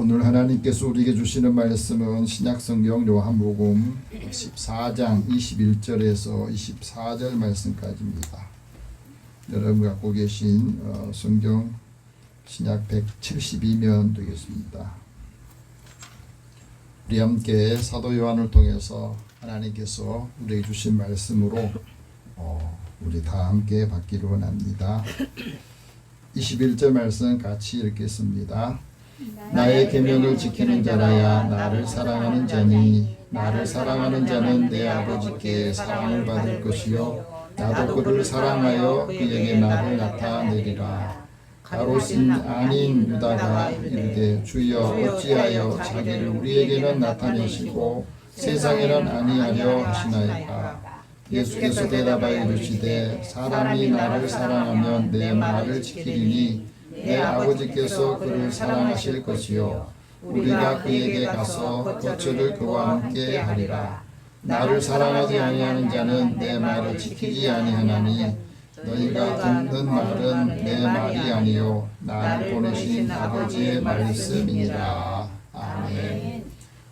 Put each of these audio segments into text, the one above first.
오늘 하나님께서 우리에게 주시는 말씀은 신약성경 요한복음 14장 21절에서 24절 말씀까지입니다. 여러분 갖고 계신 성경 신약 172면 되겠습니다. 우리 함께 사도 요한을 통해서 하나님께서 우리에게 주신 말씀으로 우리 다 함께 받기를 원합니다. 21절 말씀 같이 읽겠습니다. 나의 계명을 지키는 자라야 나를 사랑하는 자니 나를 사랑하는 자는 내 아버지께 사랑을 받을 것이요 나도 그를 사랑하여 그에게 나를 나타내리라. 가롯인 아닌 유다가 이르되 주여 어찌하여 자기를 우리에게는 나타내시고 세상에는 아니하려 하시나이까. 예수께서 대답하여 이르시되 사람이 나를 사랑하면 내 말을 지키리니 내 아버지께서 그를 사랑하실 것이요 우리가 그에게 가서 거처를 그와 함께 하리라. 나를 사랑하지 아니하는 자는 내 말을 지키지 아니하나니 너희가 듣는 말은 내 말이 아니요 나를 보내신 아버지의 말씀이니라. 아멘.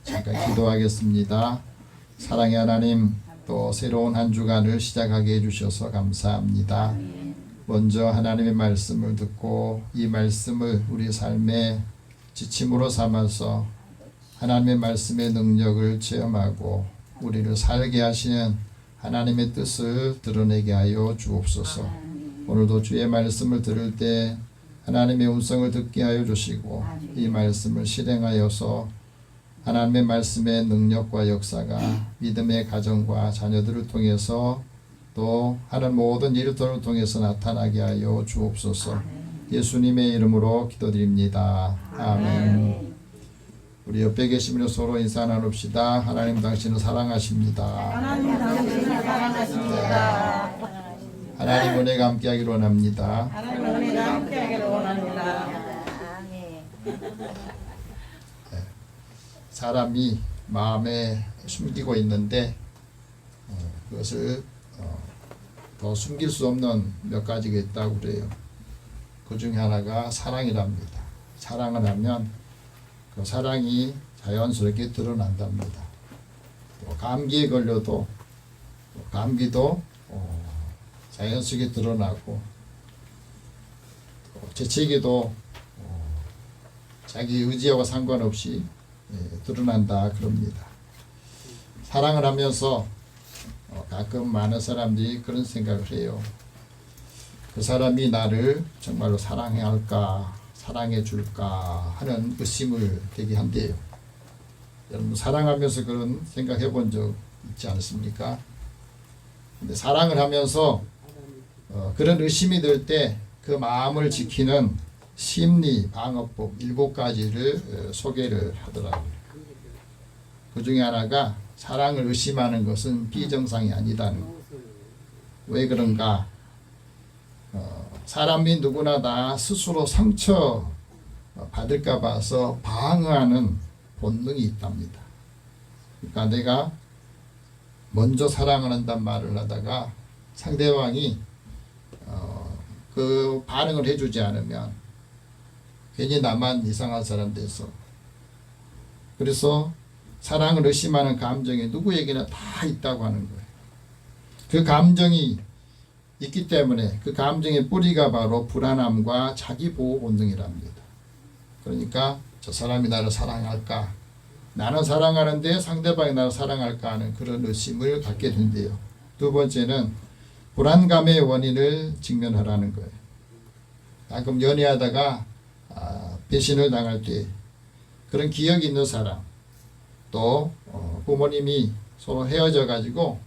잠깐 기도하겠습니다. 사랑의 하나님, 또 새로운 한 주간을 시작하게 해주셔서 감사합니다. 먼저 하나님의 말씀을 듣고 이 말씀을 우리 삶의 지침으로 삼아서 하나님의 말씀의 능력을 체험하고 우리를 살게 하시는 하나님의 뜻을 드러내게 하여 주옵소서. 오늘도 주의 말씀을 들을 때 하나님의 음성을 듣게 하여 주시고 이 말씀을 실행하여서 하나님의 말씀의 능력과 역사가 믿음의 가정과 자녀들을 통해서 또 하는 모든 일들을 통해서 나타나게 하여 주옵소서. 예수님의 이름으로 기도드립니다. 아멘. 우리 옆에 계신 분이 서로 인사 나눕시다. 하나님 당신을 사랑하십니다. 하나님 당신을 사랑하십니다. 하나님 은혜가 함께하기를 원합니다. 하나님 은혜가 함께하기를 원합니다. 사람이 마음에 숨기고 있는데 그것을 더 숨길 수 없는 몇 가지가 있다고 그래요. 그 중에 하나가 사랑이랍니다. 사랑을 하면 그 사랑이 자연스럽게 드러난답니다. 또 감기에 걸려도 감기도 자연스럽게 드러나고 또 재채기도 자기 의지와 상관없이 드러난다 그럽니다. 사랑을 하면서 가끔 많은 사람들이 그런 생각을 해요. 그 사람이 나를 정말로 사랑해 할까, 사랑해 줄까 하는 의심을 되게 한대요. 여러분 사랑하면서 그런 생각해 본 적 있지 않습니까? 근데 사랑을 하면서 그런 의심이 들 때 그 마음을 지키는 심리 방어법 7가지를 소개를 하더라고요. 그 중에 하나가 사랑을 의심하는 것은 비정상이 아니다는 것. 왜 그런가? 사람이 누구나 다 스스로 상처 받을까 봐서 방어하는 본능이 있답니다. 그러니까 내가 먼저 사랑을 한단 말을 하다가 상대방이 그 반응을 해주지 않으면 괜히 나만 이상한 사람 돼서, 그래서 사랑을 의심하는 감정이 누구에게나 다 있다고 하는 거예요. 그 감정이 있기 때문에 그 감정의 뿌리가 바로 불안함과 자기보호 본능이랍니다. 그러니까 저 사람이 나를 사랑할까, 나는 사랑하는데 상대방이 나를 사랑할까 하는 그런 의심을 갖게 된대요. 두 번째는 불안감의 원인을 직면하라는 거예요. 가끔 연애하다가 배신을 당할 때 그런 기억이 있는 사람, 또 부모님이 서로 헤어져 가지고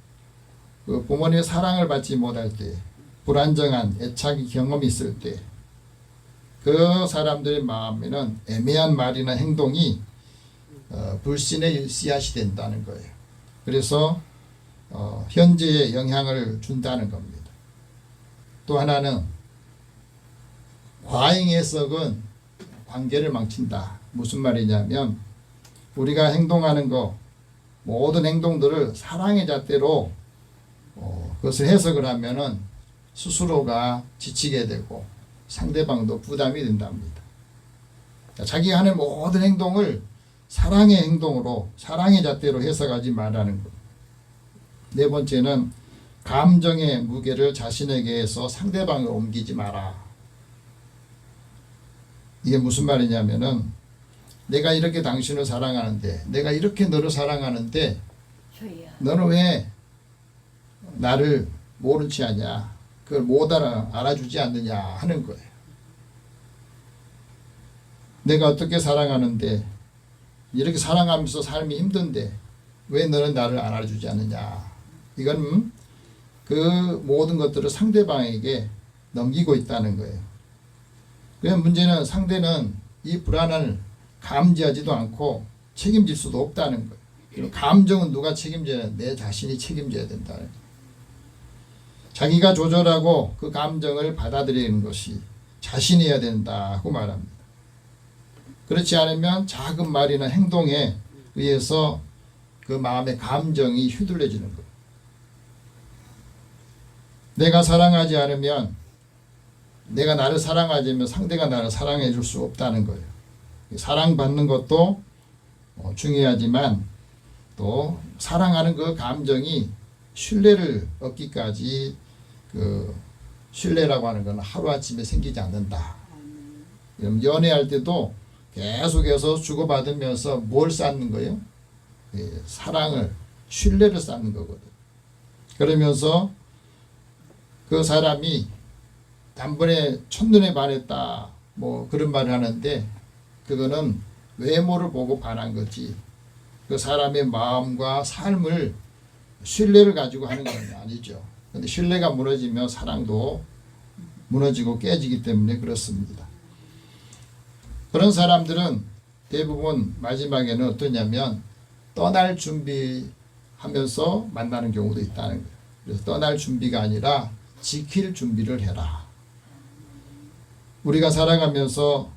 그 부모님의 사랑을 받지 못할 때, 불안정한 애착의 경험이 있을 때 그 사람들의 마음에는 애매한 말이나 행동이 불신의 씨앗이 된다는 거예요. 그래서 현재에 영향을 준다는 겁니다. 또 하나는 과잉 해석은 관계를 망친다. 무슨 말이냐면 우리가 행동하는 거, 모든 행동들을 사랑의 잣대로 그것을 해석을 하면은 스스로가 지치게 되고 상대방도 부담이 된답니다. 자기가 하는 모든 행동을 사랑의 행동으로, 사랑의 잣대로 해석하지 말라는 것. 네 번째는 감정의 무게를 자신에게서 상대방을 옮기지 마라. 이게 무슨 말이냐면은 내가 이렇게 당신을 사랑하는데, 내가 이렇게 너를 사랑하는데 너는 왜 나를 모른 체 하냐, 그걸 못 알아주지 않느냐 하는 거예요. 내가 어떻게 사랑하는데, 이렇게 사랑하면서 삶이 힘든데 왜 너는 나를 알아주지 않느냐. 이건 그 모든 것들을 상대방에게 넘기고 있다는 거예요. 그래서 문제는 상대는 이 불안을 감지하지도 않고 책임질 수도 없다는 거예요. 감정은 누가 책임져야 돼? 내 자신이 책임져야 된다. 자기가 조절하고 그 감정을 받아들이는 것이 자신이어야 된다고 말합니다. 그렇지 않으면 작은 말이나 행동에 의해서 그 마음의 감정이 휘둘려지는 거예요. 내가 사랑하지 않으면, 내가 나를 사랑하지 않으면 상대가 나를 사랑해 줄 수 없다는 거예요. 사랑받는 것도 중요하지만 또 사랑하는 그 감정이 신뢰를 얻기까지, 그 신뢰라고 하는 건 하루아침에 생기지 않는다. 연애할 때도 계속해서 주고받으면서 뭘 쌓는 거예요? 사랑을, 신뢰를 쌓는 거거든. 그러면서 그 사람이 단번에 첫눈에 반했다, 뭐 그런 말을 하는데 그거는 외모를 보고 반한 거지, 그 사람의 마음과 삶을, 신뢰를 가지고 하는 건 아니죠. 근데 신뢰가 무너지면 사랑도 무너지고 깨지기 때문에 그렇습니다. 그런 사람들은 대부분 마지막에는 어떠냐면 떠날 준비하면서 만나는 경우도 있다는 거예요. 그래서 떠날 준비가 아니라 지킬 준비를 해라. 우리가 살아가면서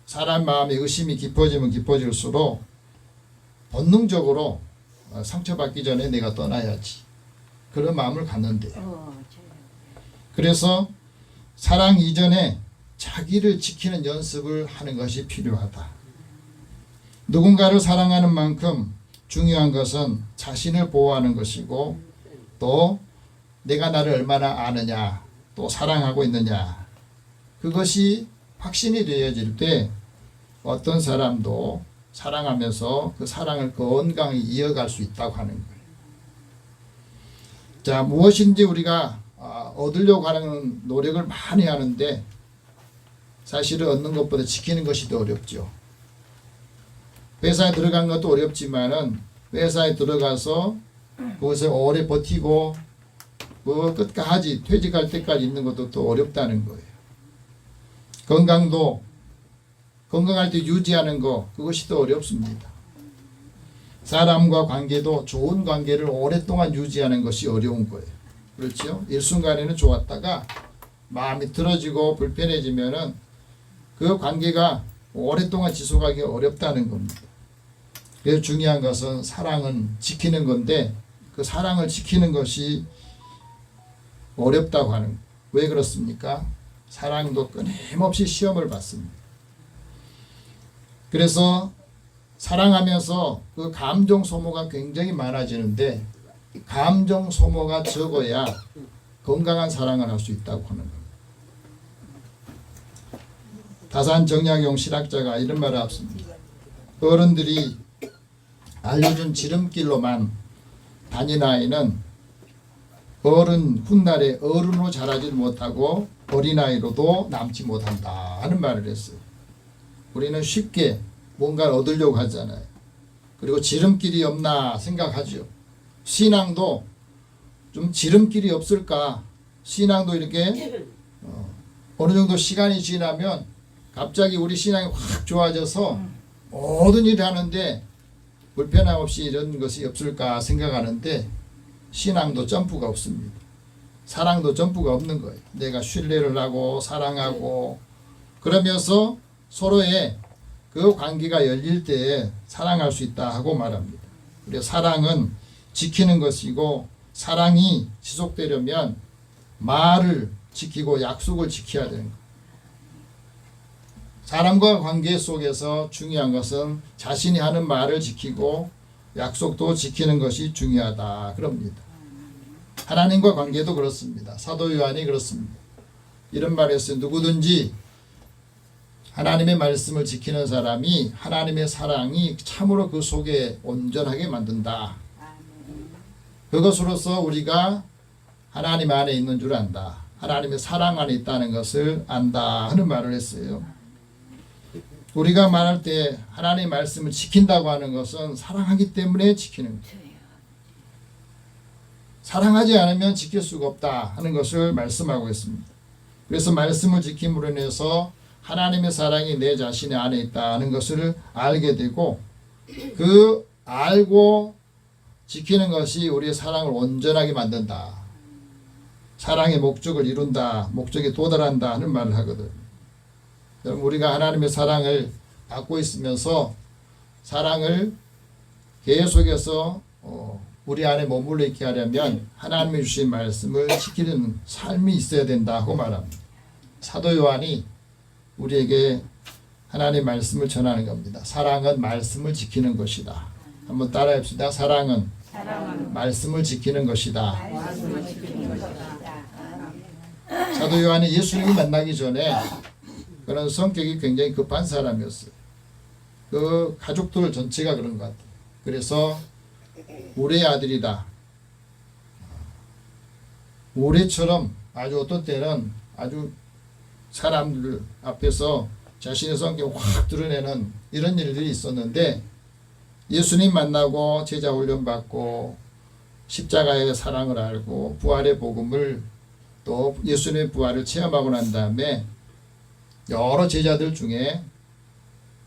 사람 마음에 의심이 깊어지면 깊어질수록 본능적으로 상처받기 전에 내가 떠나야지, 그런 마음을 갖는데, 그래서 사랑 이전에 자기를 지키는 연습을 하는 것이 필요하다. 누군가를 사랑하는 만큼 중요한 것은 자신을 보호하는 것이고, 또 내가 나를 얼마나 아느냐, 또 사랑하고 있느냐, 그것이 확신이 되어질 때 어떤 사람도 사랑하면서 그 사랑을 건강히 이어갈 수 있다고 하는 거예요. 자, 무엇인지 우리가 얻으려고 하는 노력을 많이 하는데 사실은 얻는 것보다 지키는 것이 더 어렵죠. 회사에 들어간 것도 어렵지만은 회사에 들어가서 그것을 오래 버티고 그 끝까지 퇴직할 때까지 있는 것도 더 어렵다는 거예요. 건강할 때 유지하는 거, 그것이 더 어렵습니다. 사람과 관계도 좋은 관계를 오랫동안 유지하는 것이 어려운 거예요. 그렇죠? 일순간에는 좋았다가 마음이 틀어지고 불편해지면은 그 관계가 오랫동안 지속하기 어렵다는 겁니다. 그래서 중요한 것은 사랑은 지키는 건데 그 사랑을 지키는 것이 어렵다고 하는 거예요. 왜 그렇습니까? 사랑도 끊임없이 시험을 받습니다. 그래서 사랑하면서 그 감정 소모가 굉장히 많아지는데 감정 소모가 적어야 건강한 사랑을 할 수 있다고 하는 겁니다. 다산 정약용 실학자가 이런 말을 합니다. 어른들이 알려준 지름길로만 다닌 아이는 어른 훗날에 어른으로 자라지 못하고 어린아이로도 남지 못한다 하는 말을 했어요. 우리는 쉽게 뭔가를 얻으려고 하잖아요. 그리고 지름길이 없나 생각하죠. 신앙도 좀 지름길이 없을까. 신앙도 이렇게 어느 정도 시간이 지나면 갑자기 우리 신앙이 확 좋아져서 모든 일을 하는데 불편함 없이 이런 것이 없을까 생각하는데 신앙도 점프가 없습니다. 사랑도 점프가 없는 거예요. 내가 신뢰를 하고 사랑하고 그러면서 서로의 그 관계가 열릴 때에 사랑할 수 있다 하고 말합니다. 그래서 사랑은 지키는 것이고 사랑이 지속되려면 말을 지키고 약속을 지켜야 되는 거예요. 사람과 관계 속에서 중요한 것은 자신이 하는 말을 지키고 약속도 지키는 것이 중요하다 그럽니다. 하나님과 관계도 그렇습니다. 사도 요한이 그렇습니다. 이런 말을 했어요. 누구든지 하나님의 말씀을 지키는 사람이 하나님의 사랑이 참으로 그 속에 온전하게 만든다. 그것으로서 우리가 하나님 안에 있는 줄 안다. 하나님의 사랑 안에 있다는 것을 안다 하는 말을 했어요. 우리가 말할 때 하나님의 말씀을 지킨다고 하는 것은 사랑하기 때문에 지키는 거예요. 사랑하지 않으면 지킬 수가 없다 하는 것을 말씀하고 있습니다. 그래서 말씀을 지킴으로 인해서 하나님의 사랑이 내 자신의 안에 있다는 것을 알게 되고 그 알고 지키는 것이 우리의 사랑을 온전하게 만든다. 사랑의 목적을 이룬다. 목적에 도달한다 하는 말을 하거든. 여러분 우리가 하나님의 사랑을 받고 있으면서 사랑을 계속해서 우리 안에 머물러 있게 하려면 하나님이 주신 말씀을 지키는 삶이 있어야 된다고 말합니다. 사도 요한이 우리에게 하나님의 말씀을 전하는 겁니다. 사랑은 말씀을 지키는 것이다. 한번 따라해 봅시다. 사랑은 말씀을 지키는 것이다. 사도 요한이 예수님을 만나기 전에 그런 성격이 굉장히 급한 사람이었어요. 그 가족들 전체가 그런 것 같아요. 그래서 우리의 아들이다. 우리처럼 아주 어떤 때는 아주 사람들 앞에서 자신의 성격을 확 드러내는 이런 일들이 있었는데 예수님 만나고 제자 훈련 받고 십자가의 사랑을 알고 부활의 복음을 또 예수님의 부활을 체험하고 난 다음에 여러 제자들 중에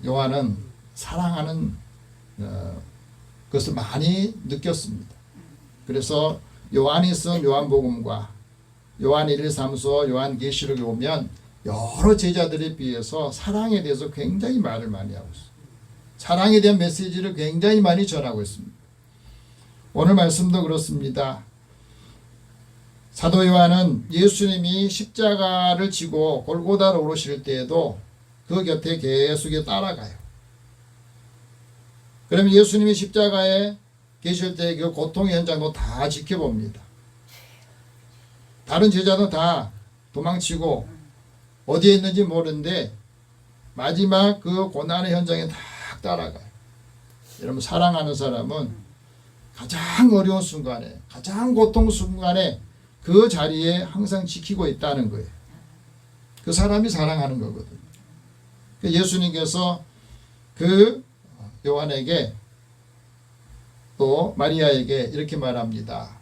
요한은 사랑하는 그것을 많이 느꼈습니다. 그래서 요한이 쓴 요한복음과 요한 1, 2, 3서 요한계시록에 보면 여러 제자들에 비해서 사랑에 대해서 굉장히 말을 많이 하고 있어요. 사랑에 대한 메시지를 굉장히 많이 전하고 있습니다. 오늘 말씀도 그렇습니다. 사도 요한은 예수님이 십자가를 지고 골고다로 오르실 때에도 그 곁에 계속 따라가요. 그러면 예수님이 십자가에 계실 때 그 고통의 현장도 다 지켜봅니다. 다른 제자도 다 도망치고 어디에 있는지 모르는데 마지막 그 고난의 현장에 딱 따라가요. 여러분 사랑하는 사람은 가장 어려운 순간에 가장 고통 순간에 그 자리에 항상 지키고 있다는 거예요. 그 사람이 사랑하는 거거든요. 예수님께서 그 요한에게 또 마리아에게 이렇게 말합니다.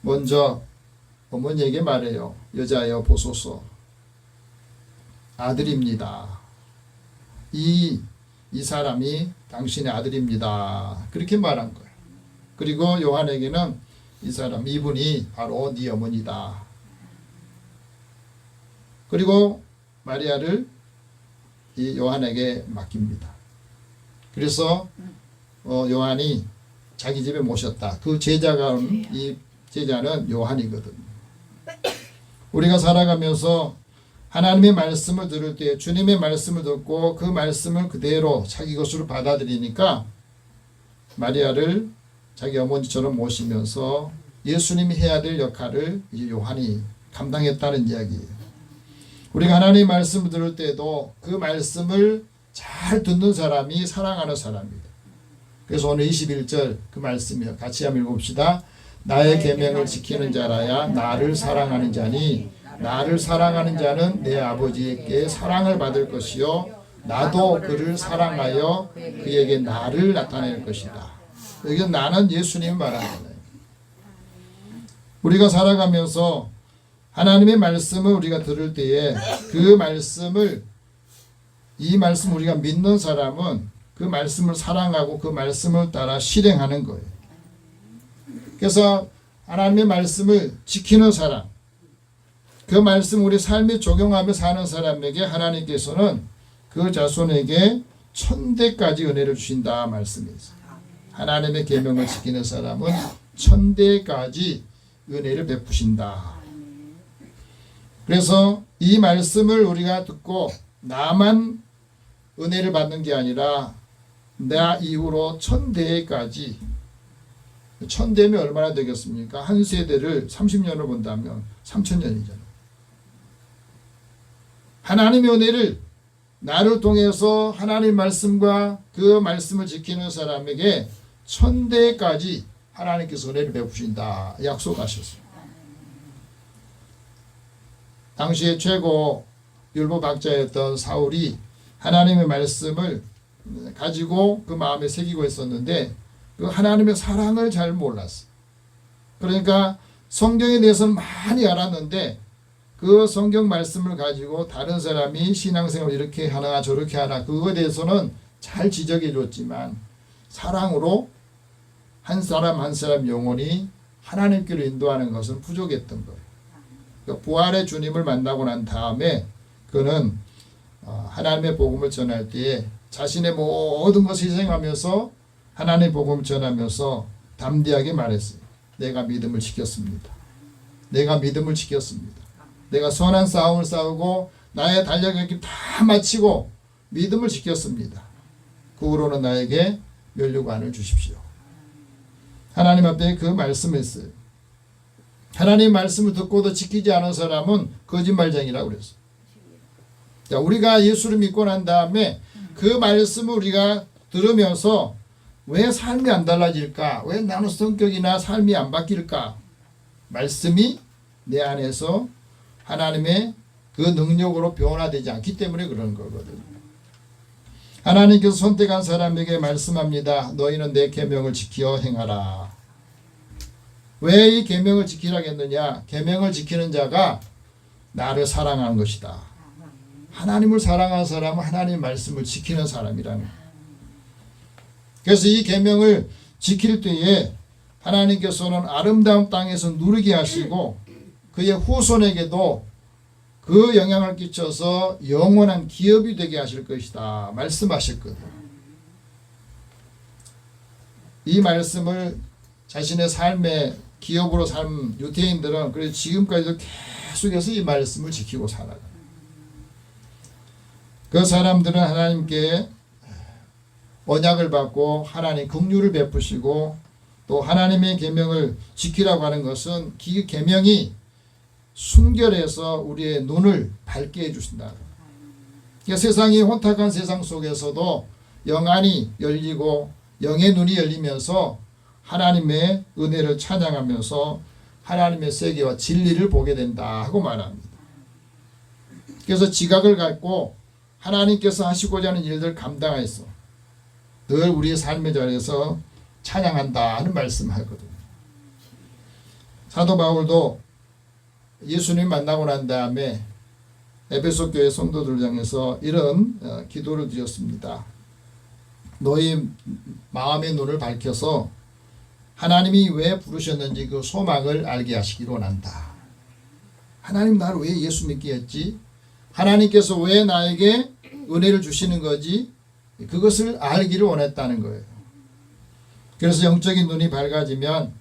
먼저 어머니에게 말해요. 여자여 보소서 아들입니다. 이 사람이 당신의 아들입니다. 그렇게 말한 거예요. 그리고 요한에게는 이 사람 이분이 바로 네 어머니다. 그리고 마리아를 이 요한에게 맡깁니다. 그래서 요한이 자기 집에 모셨다. 그 제자가 이 제자는 요한이거든요. 우리가 살아가면서 하나님의 말씀을 들을 때 주님의 말씀을 듣고 그 말씀을 그대로 자기 것으로 받아들이니까 마리아를 자기 어머니처럼 모시면서 예수님이 해야 될 역할을 이제 요한이 감당했다는 이야기예요. 우리가 하나님의 말씀을 들을 때도 그 말씀을 잘 듣는 사람이 사랑하는 사람입니다. 그래서 오늘 21절 그 말씀이요. 같이 한번 읽어봅시다. 나의 계명을 지키는 자라야 나를 사랑하는 자니 나를 사랑하는 자는 내 아버지께 사랑을 받을 것이요 나도 그를 사랑하여 그에게 나를 나타낼 것이다. 여기 나는 예수님을 말하는 거예요. 우리가 살아가면서 하나님의 말씀을 우리가 들을 때에 그 말씀을 이 말씀 우리가 믿는 사람은 그 말씀을 사랑하고 그 말씀을 따라 실행하는 거예요. 그래서 하나님의 말씀을 지키는 사람, 그 말씀 우리 삶에 적용하며 사는 사람에게 하나님께서는 그 자손에게 천대까지 은혜를 주신다 말씀이에요. 하나님의 계명을 지키는 사람은 천대까지 은혜를 베푸신다. 그래서 이 말씀을 우리가 듣고 나만 은혜를 받는 게 아니라 나 이후로 1000대까지 1000대면 얼마나 되겠습니까? 한 세대를 30년을 본다면 3000년이잖아요. 하나님의 은혜를 나를 통해서 하나님 말씀과 그 말씀을 지키는 사람에게 1000대까지 하나님께서 은혜를 베푸신다 약속하셨어요. 당시에 최고 율법학자였던 사울이 하나님의 말씀을 가지고 그 마음에 새기고 있었는데 그 하나님의 사랑을 잘 몰랐어. 그러니까 성경에 대해서는 많이 알았는데 그 성경 말씀을 가지고 다른 사람이 신앙생활을 이렇게 하나 저렇게 하나 그거에 대해서는 잘 지적해 줬지만 사랑으로 한 사람 한 사람 영혼이 하나님께로 인도하는 것은 부족했던 거예요. 그러니까 부활의 주님을 만나고 난 다음에 그는 하나님의 복음을 전할 때에 자신의 모든 것을 희생하면서 하나님의 복음을 전하면서 담대하게 말했어요. 내가 믿음을 지켰습니다. 내가 믿음을 지켰습니다. 내가 선한 싸움을 싸우고 나의 달력을 다 마치고 믿음을 지켰습니다. 그 후로는 나에게 면류관을 주십시오. 하나님 앞에 그 말씀을 했어요. 하나님 말씀을 듣고도 지키지 않은 사람은 거짓말쟁이라고 그랬어요. 자, 우리가 예수를 믿고 난 다음에 그 말씀을 우리가 들으면서 왜 삶이 안 달라질까? 왜 나는 성격이나 삶이 안 바뀔까? 말씀이 내 안에서 하나님의 그 능력으로 변화되지 않기 때문에 그런 거거든요. 하나님께서 선택한 사람에게 말씀합니다. 너희는 내 계명을 지켜 행하라. 왜 이 계명을 지키라고 했느냐? 계명을 지키는 자가 나를 사랑하는 것이다. 하나님을 사랑하는 사람은 하나님의 말씀을 지키는 사람이라는 거예요. 그래서 이 계명을 지킬 때에 하나님께서는 아름다운 땅에서 누리게 하시고 그의 후손에게도 그 영향을 끼쳐서 영원한 기업이 되게 하실 것이다 말씀하셨거든요. 이 말씀을 자신의 삶의 기업으로 삶 유대인들은 그래서 지금까지도 계속해서 이 말씀을 지키고 살아가요. 그 사람들은 하나님께 언약을 받고 하나님 긍휼을 베푸시고 또 하나님의 계명을 지키라고 하는 것은 그 계명이 순결해서 우리의 눈을 밝게 해주신다. 그러니까 세상이 혼탁한 세상 속에서도 영안이 열리고 영의 눈이 열리면서 하나님의 은혜를 찬양하면서 하나님의 세계와 진리를 보게 된다 하고 말합니다. 그래서 지각을 갖고 하나님께서 하시고자 하는 일들 감당해서 늘 우리의 삶의 자리에서 찬양한다 하는 말씀하거든요. 사도 바울도 예수님 만나고 난 다음에 에베소 교회 성도들 향해서 이런 기도를 드렸습니다. 너희 마음의 눈을 밝혀서 하나님이 왜 부르셨는지 그 소망을 알게 하시기를 원한다. 하나님 나를 왜 예수 믿게 했지? 하나님께서 왜 나에게 은혜를 주시는 거지? 그것을 알기를 원했다는 거예요. 그래서 영적인 눈이 밝아지면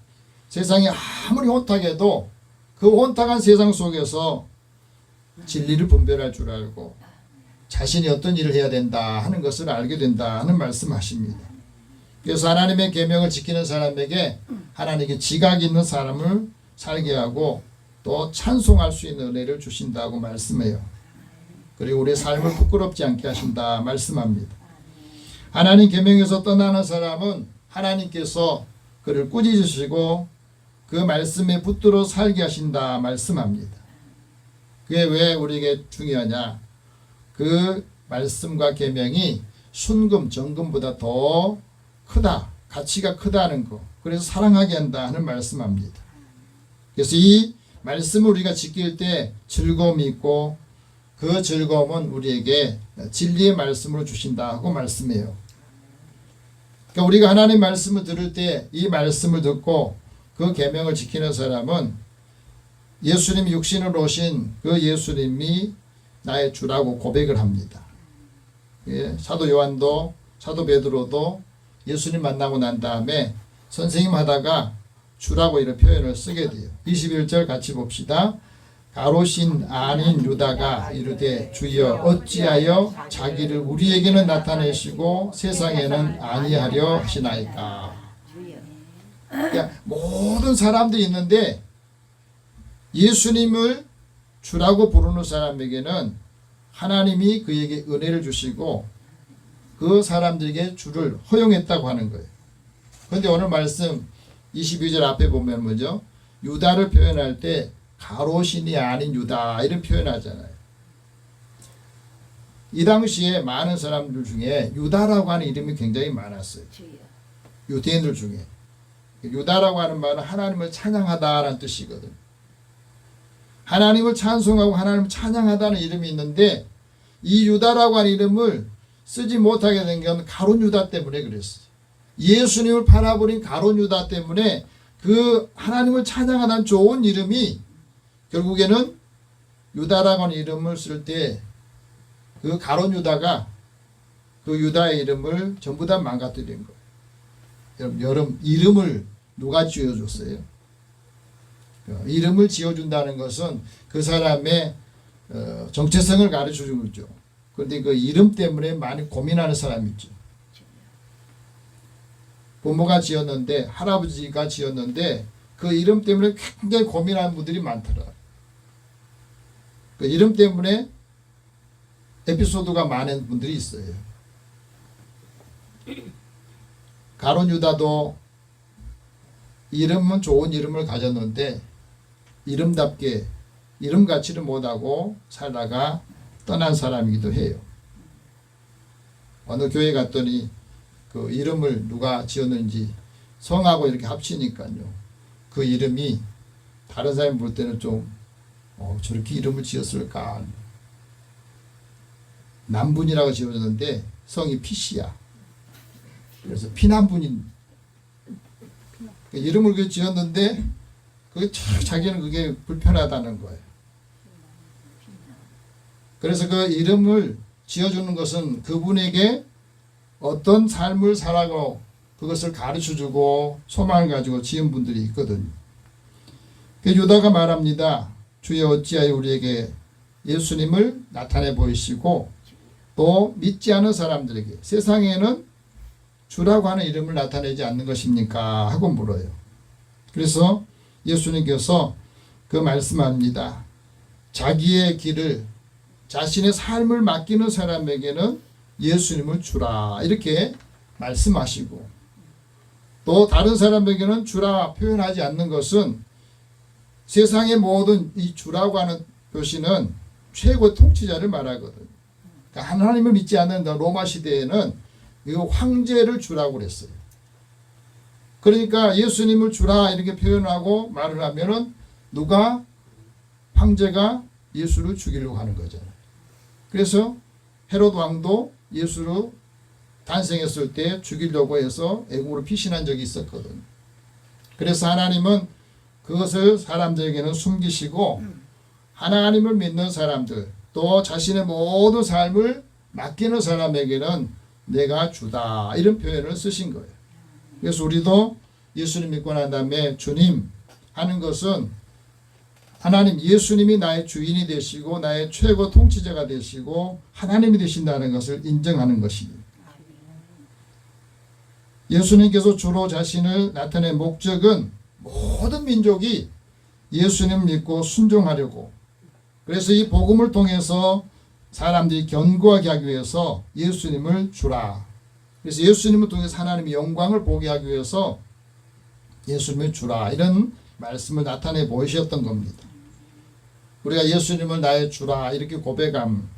세상이 아무리 혼탁해도 그 혼탁한 세상 속에서 진리를 분별할 줄 알고 자신이 어떤 일을 해야 된다 하는 것을 알게 된다 하는 말씀하십니다. 그래서 하나님의 계명을 지키는 사람에게 하나님께 지각 있는 사람을 살게 하고 또 찬송할 수 있는 은혜를 주신다고 말씀해요. 그리고 우리의 삶을 부끄럽지 않게 하신다 말씀합니다. 하나님 계명에서 떠나는 사람은 하나님께서 그를 꾸짖으시고 그 말씀에 붙들어 살게 하신다 말씀합니다. 그게 왜 우리에게 중요하냐? 그 말씀과 계명이 순금, 정금보다 더 크다. 가치가 크다는 거. 그래서 사랑하게 한다 하는 말씀합니다. 그래서 이 말씀을 우리가 지킬 때 즐거움이 있고 그 즐거움은 우리에게 진리의 말씀으로 주신다 하고 말씀해요. 그러니까 우리가 하나님 말씀을 들을 때 이 말씀을 듣고 그 계명을 지키는 사람은 예수님이 육신으로 오신 그 예수님이 나의 주라고 고백을 합니다. 예, 사도 요한도 사도 베드로도 예수님 만나고 난 다음에 선생님 하다가 주라고 이런 표현을 쓰게 돼요. 21절 같이 봅시다. 가롯인 아닌 유다가 이르되 주여 어찌하여 자기를 우리에게는 나타내시고 세상에는 아니하려 하시나이까. 그러니까 모든 사람들이 있는데 예수님을 주라고 부르는 사람에게는 하나님이 그에게 은혜를 주시고 그 사람들에게 주를 허용했다고 하는 거예요. 그런데 오늘 말씀 22절 앞에 보면 뭐죠? 유다를 표현할 때 가롯인이 아닌 유다 이런 표현하잖아요. 이 당시에 많은 사람들 중에 유다라고 하는 이름이 굉장히 많았어요. 유대인들 중에. 유다라고 하는 말은 하나님을 찬양하다라는 뜻이거든요. 하나님을 찬송하고 하나님을 찬양하다는 이름이 있는데 이 유다라고 하는 이름을 쓰지 못하게 된 건 가롯 유다 때문에 그랬어요. 예수님을 팔아버린 가롯 유다 때문에 그 하나님을 찬양하다는 좋은 이름이 결국에는 유다라고 하는 이름을 쓸 때 그 가롯 유다가 그 유다의 이름을 전부 다 망가뜨린 거예요. 여러분 이름을 누가 지어줬어요? 이름을 지어준다는 것은 그 사람의 정체성을 가르쳐 주는 거죠. 그런데 그 이름 때문에 많이 고민하는 사람이 있죠. 부모가 지었는데 할아버지가 지었는데 그 이름 때문에 굉장히 고민하는 분들이 많더라. 그 이름 때문에 에피소드가 많은 분들이 있어요. 가롯 유다도 이름은 좋은 이름을 가졌는데 이름답게 이름 가치를 못하고 살다가 떠난 사람이기도 해요. 어느 교회 갔더니 그 이름을 누가 지었는지 성하고 이렇게 합치니까요. 그 이름이 다른 사람이 볼 때는 좀 저렇게 이름을 지었을까. 남분이라고 지어졌는데 성이 피시야. 그래서 피남분인 이름을 그 지었는데 그게 자기는 그게 불편하다는 거예요. 그래서 그 이름을 지어주는 것은 그분에게 어떤 삶을 살아가고 그것을 가르쳐주고 소망을 가지고 지은 분들이 있거든요. 유다가 말합니다. 주여 어찌하여 우리에게 예수님을 나타내 보이시고 또 믿지 않은 사람들에게 세상에는 주라고 하는 이름을 나타내지 않는 것입니까? 하고 물어요. 그래서 예수님께서 그 말씀합니다. 자기의 길을 자신의 삶을 맡기는 사람에게는 예수님을 주라 이렇게 말씀하시고 또 다른 사람에게는 주라 표현하지 않는 것은 세상의 모든 이 주라고 하는 표시는 최고 통치자를 말하거든요. 그러니까 하나님을 믿지 않는 로마 시대에는 이 황제를 주라고 그랬어요. 그러니까 예수님을 주라 이렇게 표현하고 말을 하면은 누가 황제가 예수를 죽이려고 하는 거잖아요. 그래서 헤롯 왕도 예수를 탄생했을 때 죽이려고 해서 애국으로 피신한 적이 있었거든요. 그래서 하나님은 그것을 사람들에게는 숨기시고 하나님을 믿는 사람들 또 자신의 모든 삶을 맡기는 사람에게는 내가 주다 이런 표현을 쓰신 거예요. 그래서 우리도 예수님 믿고 난 다음에 주님 하는 것은 하나님 예수님이 나의 주인이 되시고 나의 최고 통치자가 되시고 하나님이 되신다는 것을 인정하는 것입니다. 예수님께서 주로 자신을 나타낸 목적은 모든 민족이 예수님을 믿고 순종하려고 그래서 이 복음을 통해서 사람들이 견고하게 하기 위해서 예수님을 주라. 그래서 예수님을 통해서 하나님의 영광을 보게 하기 위해서 예수님을 주라. 이런 말씀을 나타내 보이셨던 겁니다. 우리가 예수님을 나의 주라 이렇게 고백함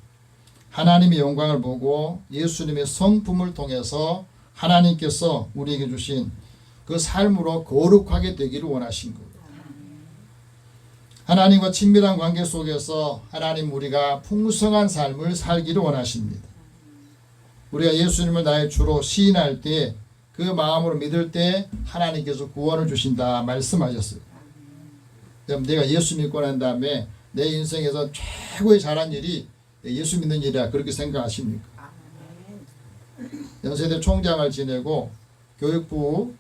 하나님의 영광을 보고 예수님의 성품을 통해서 하나님께서 우리에게 주신 그 삶으로 거룩하게 되기를 원하신 거예요. 하나님과 친밀한 관계 속에서 하나님 우리가 풍성한 삶을 살기를 원하십니다. 우리가 예수님을 나의 주로 시인할 때 그 마음으로 믿을 때 하나님께서 구원을 주신다 말씀하셨어요. 그럼 내가 예수 믿고 난 다음에 내 인생에서 최고의 잘한 일이 예수 믿는 일이야 그렇게 생각하십니까? 연세대 총장을 지내고 교육부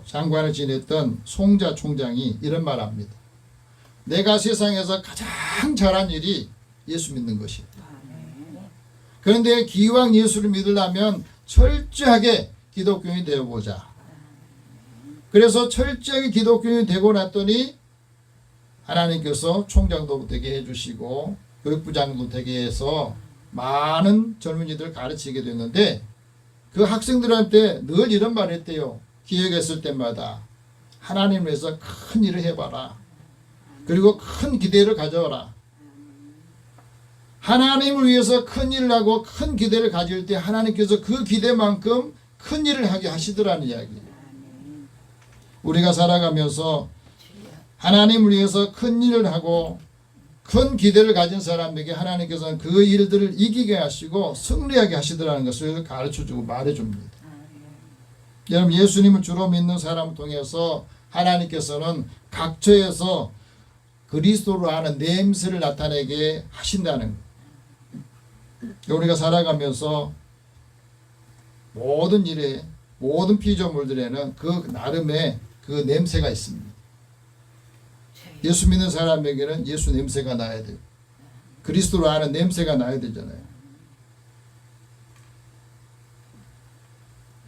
장관을 지냈던 송자 총장이 이런 말합니다. 내가 세상에서 가장 잘한 일이 예수 믿는 것이다. 그런데 기왕 예수를 믿으려면 철저하게 기독교인이 되어보자. 그래서 철저하게 기독교인이 되고 났더니 하나님께서 총장도 되게 해주시고 교육부장도 되게 해서 많은 젊은이들을 가르치게 됐는데 그 학생들한테 늘 이런 말을 했대요. 기획했을 때마다 하나님을 위해서 큰 일을 해봐라. 그리고 큰 기대를 가져라. 하나님을 위해서 큰 일을 하고 큰 기대를 가질 때 하나님께서 그 기대만큼 큰 일을 하게 하시더라는 이야기예요. 우리가 살아가면서 하나님을 위해서 큰 일을 하고 큰 기대를 가진 사람에게 하나님께서는 그 일들을 이기게 하시고 승리하게 하시더라는 것을 가르쳐주고 말해줍니다. 여러분, 예수님을 주로 믿는 사람을 통해서 하나님께서는 각처에서 그리스도로 하는 냄새를 나타내게 하신다는 거예요. 우리가 살아가면서 모든 일에 모든 피조물들에는 그 나름의 그 냄새가 있습니다. 예수 믿는 사람에게는 예수 냄새가 나야 돼요. 그리스도로 하는 냄새가 나야 되잖아요.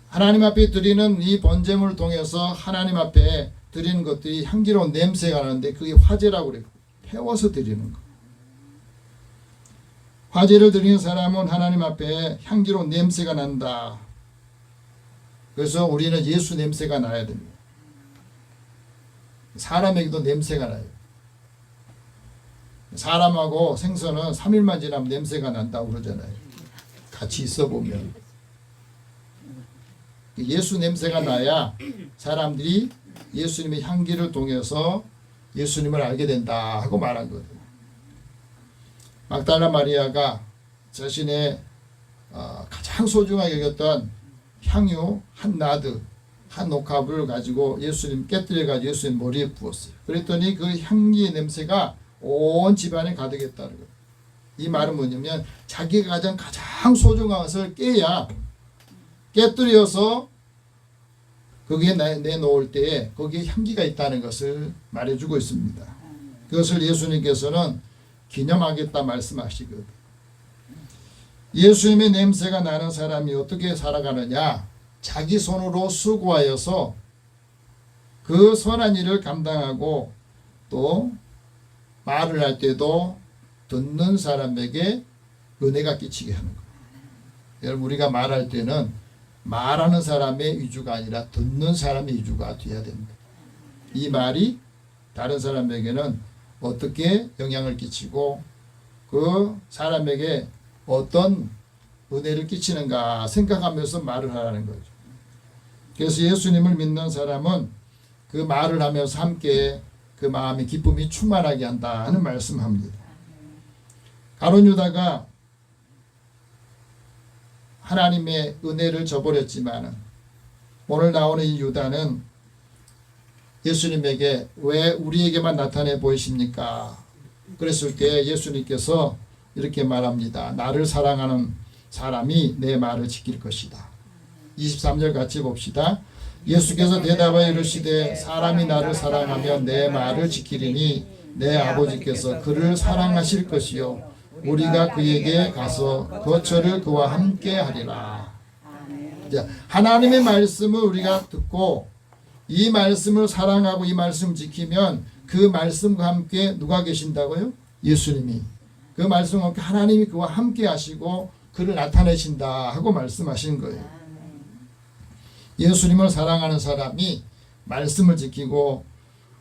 하나님 앞에 드리는 이 번제물을 통해서 하나님 앞에 드리는 것들이 향기로운 냄새가 나는데 그게 화제라고 그래요. 태워서 드리는 거. 화제를 드리는 사람은 하나님 앞에 향기로운 냄새가 난다. 그래서 우리는 예수 냄새가 나야 됩니다. 사람에게도 냄새가 나요. 사람하고 생선은 3일만 지나면 냄새가 난다고 그러잖아요. 같이 있어 보면. 예수 냄새가 나야 사람들이 예수님의 향기를 통해서 예수님을 알게 된다 하고 말한 거예요. 막달라 마리아가 자신의 가장 소중하게 여겼던 향유 한 나드 한 옥합을 가지고 예수님 깨뜨려 가지고 예수님 머리에 부었어요. 그랬더니 그 향기의 냄새가 온 집안에 가득했다는 거예요. 이 말은 뭐냐면 자기가 가장 소중한 것을 깨야 깨뜨려서 거기에 내놓을 때에 거기에 향기가 있다는 것을 말해주고 있습니다. 그것을 예수님께서는 기념하겠다 말씀하시거든. 예수님의 냄새가 나는 사람이 어떻게 살아가느냐? 자기 손으로 수고하여서 그 선한 일을 감당하고 또 말을 할 때도 듣는 사람에게 은혜가 끼치게 하는 거예요. 여러분, 우리가 말할 때는 말하는 사람의 위주가 아니라 듣는 사람의 위주가 돼야 됩니다. 이 말이 다른 사람에게는 어떻게 영향을 끼치고 그 사람에게 어떤 은혜를 끼치는가 생각하면서 말을 하라는 거죠. 그래서 예수님을 믿는 사람은 그 말을 하면서 함께 그 마음의 기쁨이 충만하게 한다 하는 말씀합니다. 가룟 유다가 하나님의 은혜를 저버렸지만 오늘 나오는 이 유다는 예수님에게 왜 우리에게만 나타내 보이십니까? 그랬을 때 예수님께서 이렇게 말합니다. 나를 사랑하는 사람이 내 말을 지킬 것이다. 23절 같이 봅시다. 예수께서 대답하여 이르시되 사람이 나를 사랑하면 내 말을 지키리니 내 아버지께서 그를 사랑하실 것이요 우리가 그에게 가서 거처를 그와 함께 하리라. 하나님의 말씀을 우리가 듣고 이 말씀을 사랑하고 이 말씀을 지키면 그 말씀과 함께 누가 계신다고요? 예수님이. 그 말씀과 함께 하나님이 그와 함께 하시고 그를 나타내신다 하고 말씀하신 거예요. 예수님을 사랑하는 사람이 말씀을 지키고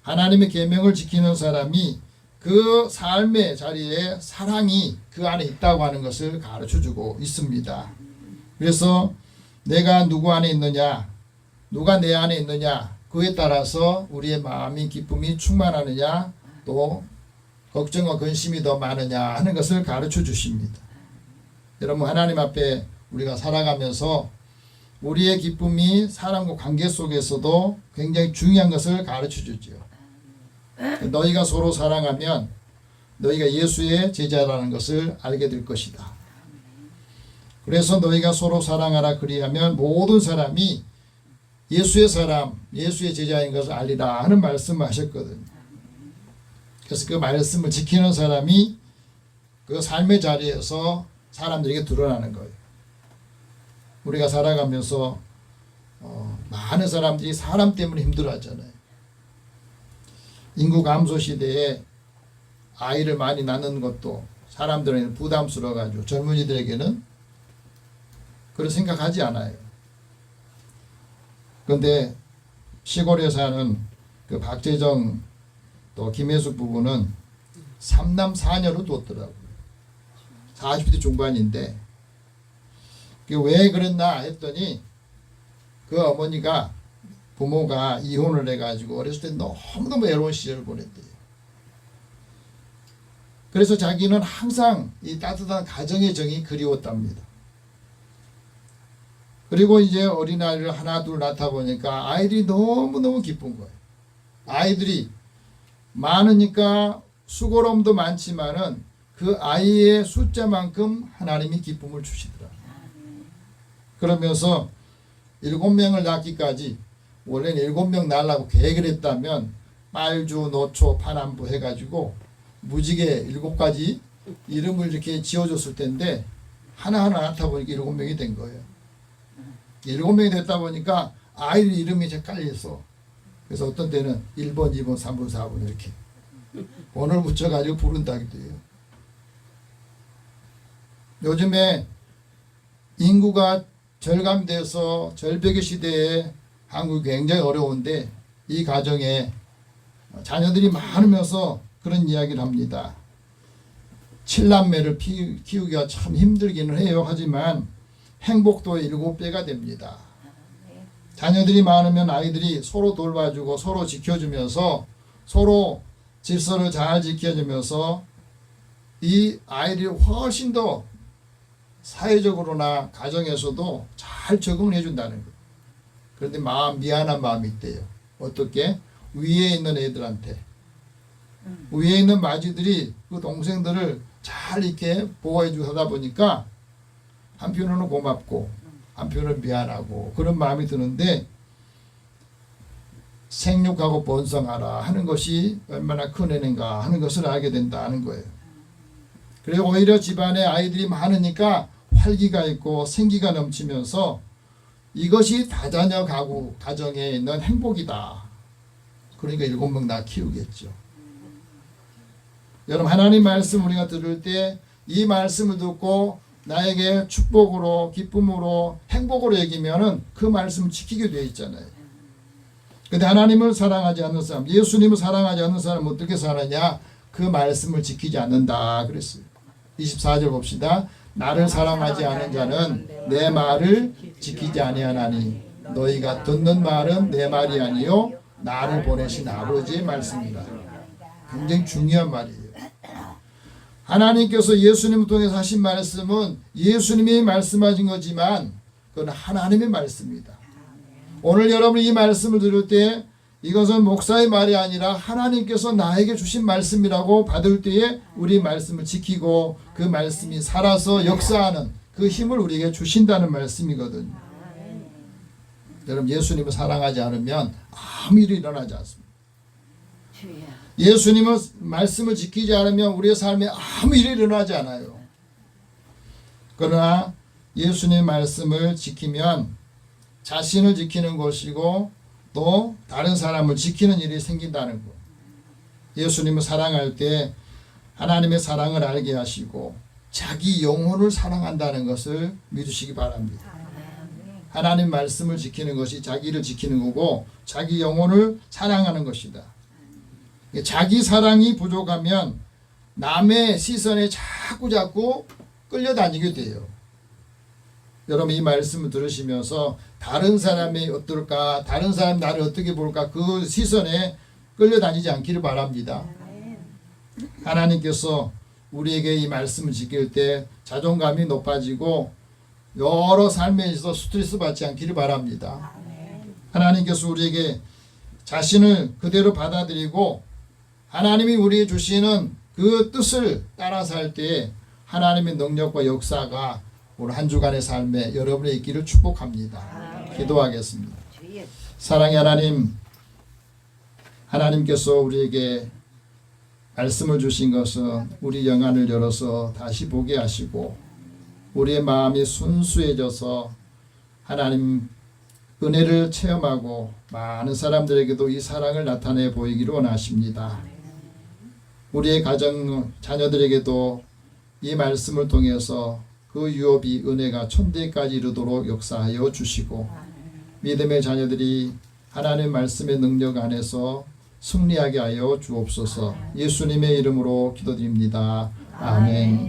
하나님의 계명을 지키는 사람이 그 삶의 자리에 사랑이 그 안에 있다고 하는 것을 가르쳐주고 있습니다. 그래서 내가 누구 안에 있느냐, 누가 내 안에 있느냐, 그에 따라서 우리의 마음이 기쁨이 충만하느냐, 또 걱정과 근심이 더 많으냐 하는 것을 가르쳐 주십니다. 여러분, 하나님 앞에 우리가 살아가면서 우리의 기쁨이 사람과 관계 속에서도 굉장히 중요한 것을 가르쳐 주죠. 너희가 서로 사랑하면 너희가 예수의 제자라는 것을 알게 될 것이다. 그래서 너희가 서로 사랑하라 그리하면 모든 사람이 예수의 사람, 예수의 제자인 것을 알리라 하는 말씀을 하셨거든요. 그래서 그 말씀을 지키는 사람이 그 삶의 자리에서 사람들에게 드러나는 거예요. 우리가 살아가면서 많은 사람들이 사람 때문에 힘들어하잖아요. 인구 감소 시대에 아이를 많이 낳는 것도 사람들에게는 부담스러워가지고 젊은이들에게는 그런 생각하지 않아요. 그런데 시골에 사는 그 박재정 또 김혜숙 부부는 3남 4녀로 뒀더라고요. 40대 중반인데 왜 그랬나 했더니 그 어머니가 부모가 이혼을 해가지고 어렸을 때 너무너무 외로운 시절을 보냈대요. 그래서 자기는 항상 이 따뜻한 가정의 정이 그리웠답니다. 그리고 이제 어린아이를 하나 둘 낳다 보니까 아이들이 너무너무 기쁜 거예요. 아이들이 많으니까 수고로움도 많지만은 그 아이의 숫자만큼 하나님이 기쁨을 주시더라. 그러면서 7명을 낳기까지 원래는 7명 낳으려고 계획을 했다면 빨주, 노초, 파남부 해가지고 무지개 7가지 이름을 이렇게 지어줬을 텐데 하나하나 낳다 보니까 7명이 된 거예요. 7명이 됐다 보니까 아이들 이름이 헷갈려서 그래서 어떤 때는 1번, 2번, 3번, 4번 이렇게 번호를 붙여가지고 부른다기도 해요. 요즘에 인구가 절감돼서 절벽의 시대에 한국이 굉장히 어려운데 이 가정에 자녀들이 많으면서 그런 이야기를 합니다. 7남매를 키우기가 참 힘들기는 해요. 하지만 행복도 7배가 됩니다. 자녀들이 많으면 아이들이 서로 돌봐주고 서로 지켜주면서 서로 질서를 잘 지켜주면서 이 아이들이 훨씬 더 사회적으로나 가정에서도 잘 적응을 해준다는 거예요. 그런데 미안한 마음이 있대요. 어떻게? 위에 있는 애들한테 위에 있는 마지들이 그 동생들을 잘 이렇게 보호해주고 하다 보니까 한편으로는 고맙고 한편으로는 미안하고 그런 마음이 드는데 생육하고 번성하라 하는 것이 얼마나 큰 은혜인가 하는 것을 알게 된다는 거예요. 그리고 오히려 집안에 아이들이 많으니까 활기가 있고 생기가 넘치면서 이것이 다자녀 가구 가정에 있는 행복이다. 그러니까 7명 다 키우겠죠. 여러분 하나님 말씀 우리가 들을 때 이 말씀을 듣고 나에게 축복으로 기쁨으로 행복으로 여기면은 그 말씀을 지키게 되어 있잖아요. 근데 하나님을 사랑하지 않는 사람, 예수님을 사랑하지 않는 사람은 어떻게 살았냐? 그 말씀을 지키지 않는다 그랬어요. 24절 봅시다. 나를 사랑하지 않은 자는 내 말을 지키지 아니하나니 너희가 듣는 말은 내 말이 아니요 나를 보내신 아버지의 말씀이다. 굉장히 중요한 말이에요. 하나님께서 예수님을 통해서 하신 말씀은 예수님이 말씀하신 거지만 그건 하나님의 말씀입니다. 오늘 여러분이 이 말씀을 들을 때 이것은 목사의 말이 아니라 하나님께서 나에게 주신 말씀이라고 받을 때에 우리 말씀을 지키고 그 말씀이 살아서 역사하는 그 힘을 우리에게 주신다는 말씀이거든요. 여러분 예수님을 사랑하지 않으면 아무 일이 일어나지 않습니다. 예수님의 말씀을 지키지 않으면 우리의 삶에 아무 일이 일어나지 않아요. 그러나 예수님의 말씀을 지키면 자신을 지키는 것이고 또 다른 사람을 지키는 일이 생긴다는 것. 예수님을 사랑할 때 하나님의 사랑을 알게 하시고 자기 영혼을 사랑한다는 것을 믿으시기 바랍니다. 하나님 말씀을 지키는 것이 자기를 지키는 거고 자기 영혼을 사랑하는 것이다. 자기 사랑이 부족하면 남의 시선에 자꾸 끌려다니게 돼요. 여러분 이 말씀을 들으시면서 다른 사람이 어떨까, 다른 사람이 나를 어떻게 볼까 그 시선에 끌려다니지 않기를 바랍니다. 하나님께서 우리에게 이 말씀을 지킬 때 자존감이 높아지고 여러 삶에 있어서 스트레스 받지 않기를 바랍니다. 하나님께서 우리에게 자신을 그대로 받아들이고 하나님이 우리에게 주시는 그 뜻을 따라 살 때 하나님의 능력과 역사가 오늘 한 주간의 삶에 여러분의 있기를 축복합니다. 기도하겠습니다. 사랑의 하나님, 하나님께서 우리에게 말씀을 주신 것은 우리 영안을 열어서 다시 보게 하시고 우리의 마음이 순수해져서 하나님 은혜를 체험하고 많은 사람들에게도 이 사랑을 나타내 보이기를 원하십니다. 우리의 가정 자녀들에게도 이 말씀을 통해서 그 유업이 은혜가 천대까지 이르도록 역사하여 주시고 믿음의 자녀들이 하나님의 말씀의 능력 안에서 승리하게 하여 주옵소서. 예수님의 이름으로 기도드립니다. 아멘.